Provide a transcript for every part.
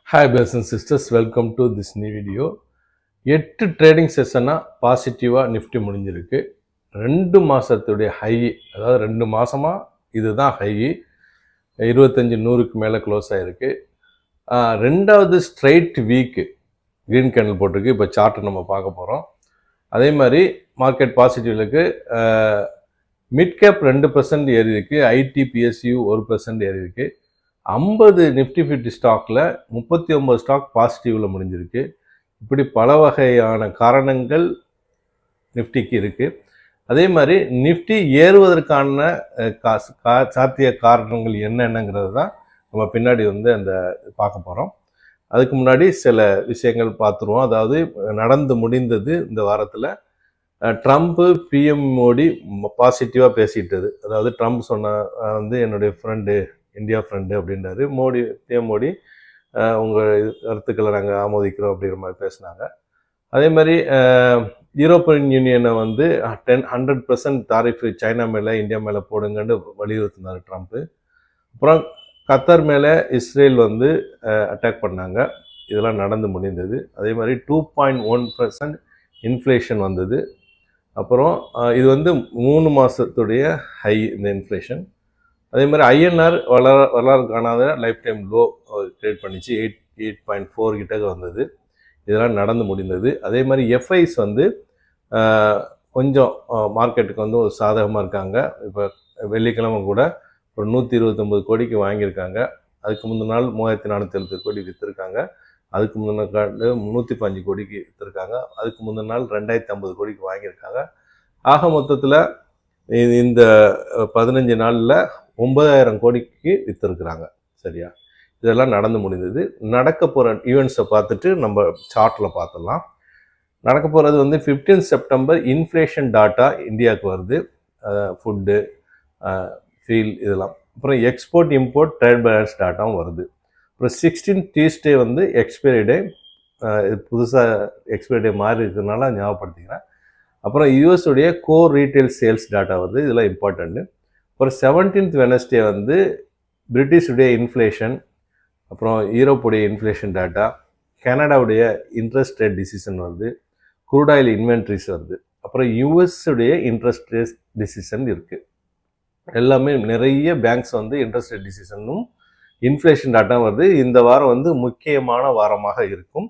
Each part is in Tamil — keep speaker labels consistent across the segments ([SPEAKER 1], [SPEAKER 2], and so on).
[SPEAKER 1] Hi brothers and sisters, welcome to this new video. 8 trading செஷனாக பாசிட்டிவாக நிஃப்டி முடிஞ்சிருக்கு. 2 மாதத்துடைய ஹை, அதாவது 2 மாதமாக இதுதான் ஹை, 25,100க்கு மேலே க்ளோஸ் ஆகிருக்கு. ரெண்டாவது ஸ்ட்ரைட் வீக்கு க்ரீன் கேண்டில் போட்டிருக்கு. இப்போ சார்ட்டு நம்ம பார்க்க போகிறோம். அதே மாதிரி மார்க்கெட் பாசிட்டிவ்லுக்கு மிட் கேப் 2% ஏறி இருக்குது, ஐடி பிஎஸ்யூ 1% ஏறி இருக்குது. 50 நிஃப்டி 50 ஸ்டாக்கில் 39 ஸ்டாக் பாசிட்டிவில் முடிஞ்சிருக்கு. இப்படி பல வகையான காரணங்கள் நிஃப்டிக்கு இருக்குது. அதே மாதிரி நிஃப்டி ஏறுவதற்கான சாத்திய காரணங்கள் என்னென்னங்கிறது தான் நம்ம பின்னாடி அந்த பார்க்க போகிறோம். அதுக்கு முன்னாடி சில விஷயங்கள் பார்த்துருவோம். அதாவது நடந்து முடிந்தது இந்த வாரத்தில். ட்ரம்ப்பு பிஎம் மோடி பாசிட்டிவாக பேசிட்டது. அதாவது ட்ரம்ப் சொன்ன என்னுடைய ஃப்ரெண்டு, இந்தியா ஃப்ரெண்டு அப்படின்றாரு. பிஎம் மோடி உங்கள் கருத்துக்களை நாங்கள் ஆமோதிக்கிறோம் அப்படிங்கிற மாதிரி பேசினாங்க. அதே மாதிரி யூரோப்பியன் யூனியனை 100% தாரிஃபு சைனா மேலே இந்தியா மேலே போடுங்கன்னு வலியுறுத்தினார் ட்ரம்ப்பு. அப்புறம் கத்தார் மேலே இஸ்ரேல் அட்டாக் பண்ணாங்க. இதெல்லாம் நடந்து முடிந்தது. அதே மாதிரி 2.1% இன்ஃப்ளேஷன் வந்தது. அப்புறம் இது 3 மாதத்துடைய ஹை இந்த இன்ஃப்ளேஷன். அதே மாதிரி ஐஎன்ஆர் வரலாறு காணாத லைஃப் டைம் லோ ட்ரேட் பண்ணிச்சு, 8.4 கிட்டக்க வந்தது. இதெல்லாம் நடந்து முடிந்தது. அதே மாதிரி எஃப்ஐஸ் கொஞ்சம் மார்க்கெட்டுக்கு ஒரு சாதகமாக இருக்காங்க. இப்போ வெள்ளிக்கிழமை கூட ஒரு 129 கோடிக்கு வாங்கியிருக்காங்க. அதுக்கு முந்தின நாள் 3470 கோடி விற்றுருக்காங்க. அதுக்கு முந்தின நாள் 105 கோடிக்கு விற்றுருக்காங்க. அதுக்கு முந்தின நாள் 2050 கோடிக்கு வாங்கியிருக்காங்க. ஆக மொத்தத்தில் இந்த 15 நாளில் 9,000 கோடிக்கு விற்றுருக்குறாங்க. சரியா? இதெல்லாம் நடந்து முடிந்தது. நடக்க போகிற ஈவெண்ட்ஸை பார்த்துட்டு நம்ம சார்ட்டில் பார்த்துடலாம். நடக்க போகிறது 15 செப்டம்பர் இன்ஃப்ளேஷன் டாட்டா இந்தியாவுக்கு வருது. ஃபுட்டு, ஃபீல் இதெல்லாம். அப்புறம் எக்ஸ்போர்ட் இம்போர்ட் ட்ரேட் பேலன்ஸ் டாட்டாவும் வருது. அப்புறம் 16 டியூஸ்டே எக்ஸ்பைரி டே. புதுசாக எக்ஸ்பைரி டே மாறி இருக்கிறதுனால ஞாபகப்படுத்திக்கிறேன். அப்புறம் யூஎஸுடைய கோர் ரீட்டைல் சேல்ஸ் டாட்டா வருது. இதெல்லாம் இம்பார்ட்டண்ட்டு. அப்புறம் 17th வெனஸ்டே பிரிட்டிஷுடைய இன்ஃப்ளேஷன், அப்புறம் யூரோப்புடைய இன்ஃப்ளேஷன் டாட்டா, கனடாவுடைய இன்ட்ரெஸ்ட் ரேட் டிசிஷன் வருது, க்ரூட் ஆயில் இன்வென்ட்ரிஸ் வருது. அப்புறம் யூஎஸுடைய இன்ட்ரெஸ்ட் ரேட் டிசிஷன் இருக்குது. எல்லாமே நிறைய பேங்க்ஸ் இன்ட்ரெஸ்ட் ரேட் டிசிஷனும் இன்ஃப்ளேஷன் டாட்டா வருது. இந்த வாரம் முக்கியமான வாரமாக இருக்கும்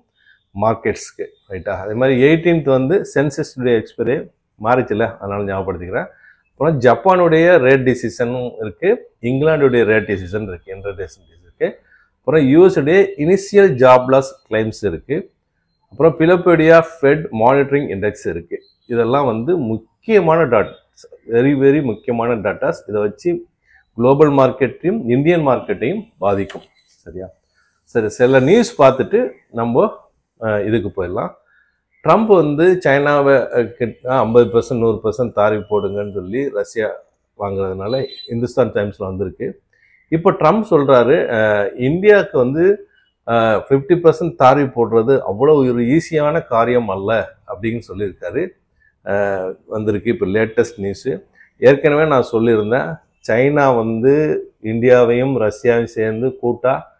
[SPEAKER 1] மார்க்கெட்ஸ்க்கு. ரைட்டா? அதே மாதிரி 18th சென்சஸ்டைய எக்ஸ்பைரி மாறிச்சில்ல, அதனால் ஞாபகப்படுத்திக்கிறேன். அப்புறம் ஜப்பானுடைய ரேட் டிசிஷனும் இருக்குது, இங்கிலாந்துடைய ரேட் டிசிஷன் இருக்குது, இன்டர்நேஷனல் இருக்குது. அப்புறம் யூஎஸ்டைய இனிஷியல் ஜாப்லாஸ் கிளைம்ஸ் இருக்குது. அப்புறம் பிலோபீடியா ஃபெட் மானிட்டரிங் இண்டெக்ஸ் இருக்குது. இதெல்லாம் முக்கியமான டாட்டாஸ், வெரி வெரி முக்கியமான டாட்டாஸ். இதை வச்சு குளோபல் மார்க்கெட்டையும் இந்தியன் மார்க்கெட்டையும் பாதிக்கும். சரியா? சரி, சில நியூஸ் பார்த்துட்டு நம்ம இதுக்கு போயிடலாம். ட்ரம்ப் சைனாவை 50% 100% தாரிஃப் போடுங்கன்னு சொல்லி ரஷ்யா வாங்குறதுனால இந்துஸ்தான் டைம்ஸில் வந்திருக்கு. இப்போ ட்ரம்ப் சொல்கிறாரு, இந்தியாவுக்கு 50% தாரிஃப் போடுறது அவ்வளோ ஒரு ஈஸியான காரியம் அல்ல அப்படின்னு சொல்லியிருக்காரு. வந்திருக்கு இப்போ லேட்டஸ்ட் நியூஸு. ஏற்கனவே நான் சொல்லியிருந்தேன், சைனா இந்தியாவையும் ரஷ்யாவையும் சேர்ந்து கூட்டாக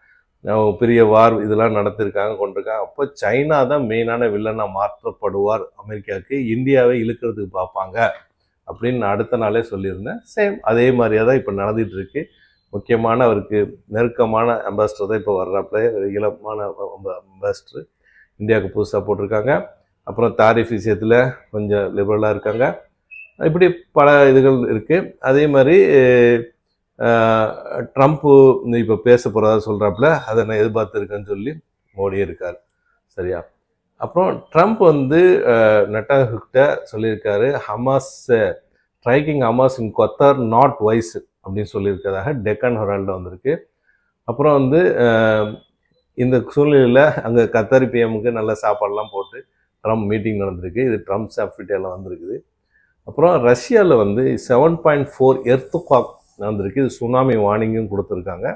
[SPEAKER 1] பெரிய வார் இதெல்லாம் நடத்திருக்காங்க, கொண்டிருக்காங்க. அப்போ சைனா தான் மெயினான வில்லனாக மாற்றப்படுவார் அமெரிக்காவுக்கு, இந்தியாவை இழுக்கிறதுக்கு பார்ப்பாங்க அப்படின்னு நான் அடுத்த நாளே சொல்லியிருந்தேன். சேம் அதே மாதிரியே தான் இப்போ நடந்துகிட்டு இருக்கு. முக்கியமான அவருக்கு நெருக்கமான அம்பாசிடர் தான் இப்போ வர்றாப்புல, இளமான அம்பாசிடர் இந்தியாவுக்கு புதுசாக போட்டிருக்காங்க. அப்புறம் தாரிஃப் விஷயத்தில் கொஞ்சம் லிபரலாக இருக்காங்க. இப்படி பல இதுகள் இருக்குது. அதே மாதிரி ட்ரம்ப்பு இப்போ பேச போகிறதா சொல்கிறாப்புல, அதை நான் எதிர்பார்த்துருக்கேன்னு சொல்லி மோடியே இருக்கார். சரியா? அப்புறம் ட்ரம்ப் நெட்டான்யாஹூகிட்ட சொல்லியிருக்காரு, Hamas striking Hamas in Qatar not wise அப்படின்னு சொல்லியிருக்கிறதாக டெக்கான் ஹெரால்டு வந்திருக்கு. அப்புறம் இந்த சூழ்நிலையில் அங்கே கத்தாரி பிஎம்முக்கு நல்ல சாப்பாடெல்லாம் போட்டு ட்ரம்ப் மீட்டிங் நடந்திருக்கு. இது ட்ரம்ப் சாஃப்ட்வேர்லாம் வந்திருக்குது. அப்புறம் ரஷ்யாவில் 7.4 எர்த்குவாக் நடந்திருக்கு. இது சுனாமி வார்னிங்கும் கொடுத்துருக்காங்க.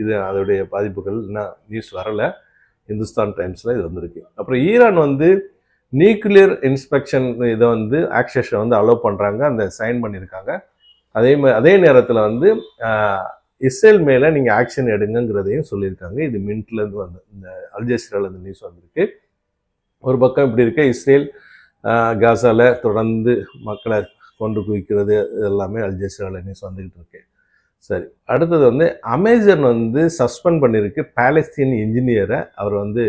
[SPEAKER 1] இது அதோடைய பாதிப்புகள் இன்னும் நியூஸ் வரலை. இந்துஸ்தான் டைம்ஸில் இது வந்திருக்கு. அப்புறம் ஈரான் நியூக்ளியர் இன்ஸ்பெக்ஷன் இதை ஆக்சஸை அலோவ் பண்ணுறாங்க, அந்த சைன் பண்ணியிருக்காங்க. அதே நேரத்தில் இஸ்ரேல் மேலே நீங்கள் ஆக்ஷன் எடுங்கிறதையும் சொல்லியிருக்காங்க. இது மின்ட்லேருந்து வந்து இந்த அல்ஜசீராலேருந்து நியூஸ் வந்திருக்கு. ஒரு பக்கம் இப்படி இருக்க இஸ்ரேல் காசாவில் தொடர்ந்து மக்களை கொண்டு குவிக்கிறது எல்லாமே அல்ஜசீரால நியூஸ் வந்துக்கிட்டு இருக்கு. சரி, அடுத்தது வந்து அமேசான் வந்து சஸ்பெண்ட் பண்ணியிருக்கு பாலஸ்தீன் இன்ஜினியரை. அவர் வந்து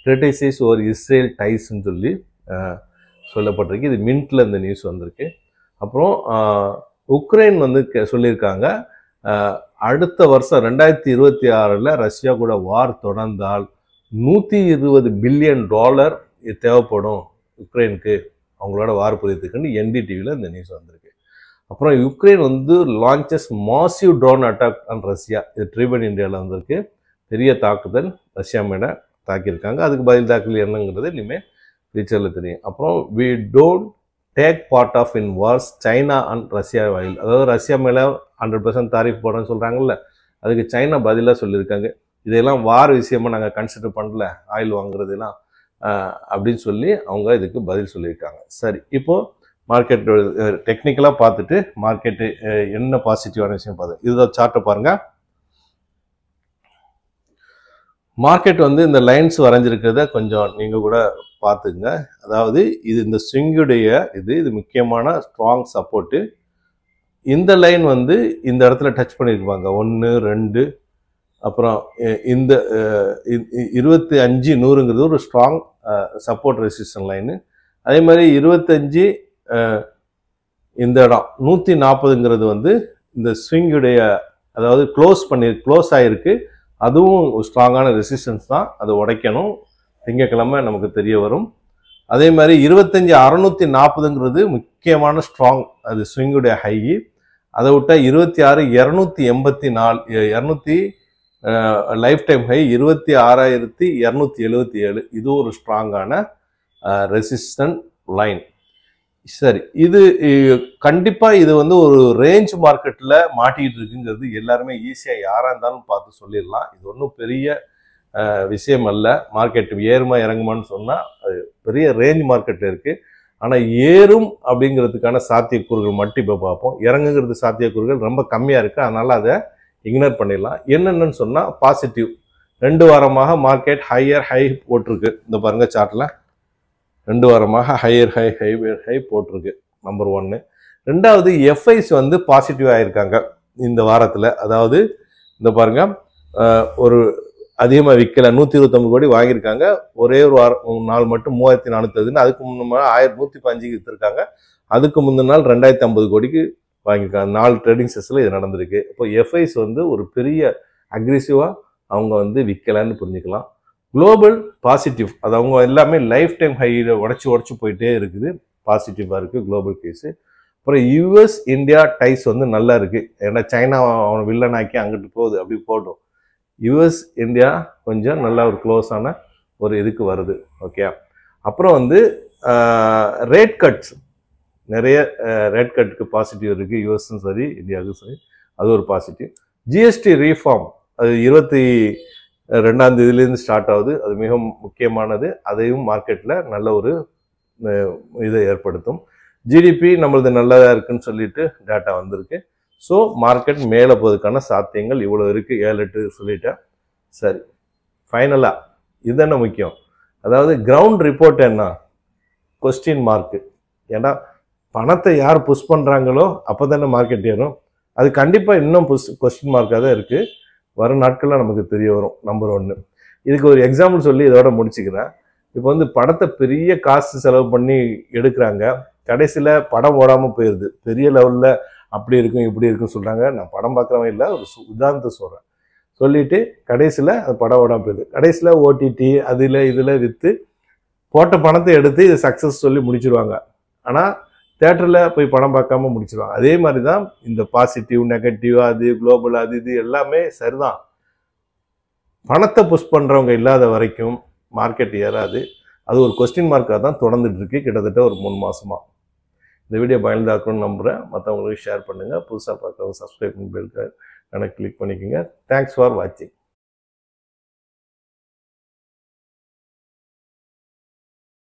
[SPEAKER 1] கிரிட்டிசைஸ் ஓவர் இஸ்ரேல் டைஸ்ன்னு சொல்லி சொல்லப்பட்டிருக்கு. இது மின்ட்ல இந்த நியூஸ் வந்திருக்கு. அப்புறம் உக்ரைன் வந்து சொல்லியிருக்காங்க அடுத்த வருஷம் 2026 ரஷ்யா கூட வார் தொடர்ந்தால் $120 பில்லியன் தேவைப்படும் உக்ரைனுக்கு அவங்களோட வார் புரியறதுக்குன்னு NDTVயில் இந்த நியூஸ் வந்திருக்கு. அப்புறம் யுக்ரைன் வந்து launches massive drone attack on Russia. இது ட்ரிபன் இந்தியாவில் வந்திருக்கு. பெரிய தாக்குதல் ரஷ்யா மேலே தாக்கியிருக்காங்க. அதுக்கு பதில் தாக்கல் என்னங்கிறது இனிமேல் ஃபியூச்சரில் தெரியும். அப்புறம் we don't take part of in wars China and Russia oil. அதாவது ரஷ்யா மேலே 100% தாரிஃப் போடுறேன்னு சொல்கிறாங்கல்ல, அதுக்கு சைனா பதிலாக சொல்லியிருக்காங்க. இதெல்லாம் வார் விஷயமா நாங்கள் கன்சிடர் பண்ணல, ஆயில் வாங்குறதுலாம் அப்படின்னு சொல்லி அவங்க இதுக்கு பதில் சொல்லியிருக்காங்க. சரி, இப்போது மார்க்கெட் டெக்னிக்கலாக பார்த்துட்டு மார்க்கெட்டு என்ன பாசிட்டிவான விஷயம் பார்த்து இதுதான் சார்ட்டை பாருங்கள். மார்க்கெட் வந்து இந்த லைன்ஸ் வரைஞ்சிருக்கிறத கொஞ்சம் நீங்கள் கூட பார்த்துங்க. அதாவது இது இந்த ஸ்விங்குடைய இது முக்கியமான ஸ்ட்ராங் சப்போர்ட்டு. இந்த லைன் வந்து இந்த இடத்துல டச் பண்ணியிருப்பாங்க 1 2. அப்புறம் இந்த 25 ஒரு ஸ்ட்ராங் சப்போர்ட் ரெசிஸ்டன்ட் லைனு. அதே மாதிரி 25 இந்த இடம் 140 வந்து இந்த ஸ்விங்குடைய அதாவது க்ளோஸ் ஆகிருக்கு. அதுவும் ஸ்ட்ராங்கான ரெசிஸ்டன்ஸ் தான், அது உடைக்கணும். திங்கக்கிழமை நமக்கு தெரிய வரும். அதே மாதிரி 25,640 முக்கியமான ஸ்ட்ராங், அது ஸ்விங்குடைய ஹை. அதை விட்டால் 26,284 லைஃப் டைம் ஹை 26,277. இது ஒரு ஸ்ட்ராங்கான ரெசிஸ்டன்ட் லைன். சரி, இது கண்டிப்பாக இது வந்து ஒரு ரேஞ்ச் மார்க்கெட்டில் மாட்டிக்கிட்டு இருக்குங்கிறது எல்லாருமே ஈஸியாக யாராக இருந்தாலும் பார்த்து சொல்லிடலாம். இது ஒன்றும் பெரிய விஷயம் அல்ல. மார்க்கெட் ஏறுமா இறங்குமான்னு சொன்னால் அது பெரிய ரேஞ்ச் மார்க்கெட்டில் இருக்குது. ஆனால் ஏறும் அப்படிங்கிறதுக்கான சாத்தியக்கூறுகள் மட்டும் இப்போ பார்ப்போம். இறங்குங்கிறது சாத்தியக்கூறுகள் ரொம்ப கம்மியாக இருக்குது. அதனால் அதை இக்னோர் பண்ணிடலாம். என்னென்னு சொன்னால் பாசிட்டிவ் 2 வாரமாக மார்க்கெட் ஹை போட்டிருக்கு. இந்த பாருங்கள் சார்ட்டில் 2 வாரமாக ஹை போட்டிருக்கு. நம்பர் 1. 2வது எஃப்ஐஸ் வந்து பாசிட்டிவ் ஆகியிருக்காங்க இந்த வாரத்தில். அதாவது இந்த பாருங்க ஒரு அதிகமாக விற்கலை, 129 கோடி வாங்கியிருக்காங்க. ஒரே ஒரு நாள் மட்டும் 3460. அதுக்கு முன்னாள் 1115 விற்றுருக்காங்க. அதுக்கு முந்தின நாள் 2050 கோடிக்கு வாங்கியிருக்காங்க. 4 ட்ரேடிங் செஷனில் இது நடந்திருக்கு. இப்போ எஃப்ஐஸ் வந்து ஒரு பெரிய அக்ரெசிவாக அவங்க வந்து விற்கலைன்னு புரிஞ்சுக்கலாம். குளோபல் பாசிட்டிவ், அது அவங்க எல்லாமே லைஃப் டைம் ஹையில் உடச்சி போயிட்டே இருக்குது. பாசிட்டிவாக இருக்குது குளோபல் கேஸு. அப்புறம் யூஎஸ் இந்தியா டைஸ் வந்து நல்லா இருக்குது. ஏன்னா சைனா அவனை வில்லனாக்கி அங்கிட்டு போகுது, அப்படி போட்டோம். யூஎஸ் இந்தியா கொஞ்சம் நல்லா ஒரு க்ளோஸான ஒரு இதுக்கு வருது. ஓகே, அப்புறம் வந்து ரேட் கட்ஸ், நிறைய ரேட் கட்டுக்கு பாசிட்டிவ் இருக்குது. யூஎஸும் சரி இந்தியாவுக்கும் சரி, அது ஒரு பாசிட்டிவ். ஜிஎஸ்டி ரீஃபார்ம் அது 22ஆம் தேதியிலேருந்து ஸ்டார்ட் ஆகுது. அது மிக முக்கியமானது. அதையும் மார்க்கெட்டில் நல்ல ஒரு இதை ஏற்படுத்தும். ஜிடிபி நம்மளது நல்லதாக இருக்குன்னு சொல்லிட்டு டேட்டா வந்திருக்கு. ஸோ மார்க்கெட் மேலே போவதுக்கான சாத்தியங்கள் இவ்வளோ இருக்குது. 7-8 சொல்லிட்டேன். சரி, ஃபைனலாக இது என்ன முக்கியம், அதாவது கிரவுண்ட் ரிப்போர்ட் என்ன கொஸ்டின் மார்க்கு. ஏன்னா பணத்தை யார் புஷ் பண்ணுறாங்களோ அப்போ தானே மார்க்கெட் ஏறும். அது கண்டிப்பாக இன்னும் கொஸ்டின் மார்க்காக தான் இருக்குது. வரும் நாட்களில் நமக்கு தெரிய வரும். நம்பர் 1. இதுக்கு ஒரு எக்ஸாம்பிள் சொல்லி இதோட முடிச்சுக்கிறேன். இப்போ வந்து படத்தை பெரிய காசு செலவு பண்ணி எடுக்கிறாங்க. கடைசியில் படம் ஓடாமல் போயிடுது. பெரிய லெவலில் அப்படி இருக்கும் இப்படி இருக்குன்னு சொல்கிறாங்க. நான் படம் பார்க்குறவன் இல்லை, ஒரு உதாரணத்தை சொல்கிறேன். சொல்லிவிட்டு கடைசியில் அது படம் ஓடாமல் போயிடுது. கடைசியில் ஓடிடி இதில் விற்று போட்ட பணத்தை எடுத்து இது சக்ஸஸ் சொல்லி முடிச்சிடுவாங்க. ஆனால் தேட்டரில் போய் படம் பார்க்காம முடிச்சிடுவாங்க. அதே மாதிரி தான் இந்த பாசிட்டிவ் நெகட்டிவ் அது குளோபல் இது எல்லாமே சரிதான். பணத்தை புஷ் பண்ணுறவங்க இல்லாத வரைக்கும் மார்க்கெட் ஏறாது. அது ஒரு கொஸ்டின் மார்க்காக தான் தொடர்ந்துட்டு இருக்கு கிட்டத்தட்ட ஒரு 3 மாதமாக. இந்த வீடியோ பயன்தாக்கணும்னு நம்புகிறேன். மற்றவங்களுக்கு ஷேர் பண்ணுங்கள். புதுசாக பார்க்குறவங்க சப்ஸ்கிரைப் பண்ணி பெல் ஐகானை கிளிக் பண்ணிக்கோங்க. தேங்க்ஸ் ஃபார் வாட்சிங்.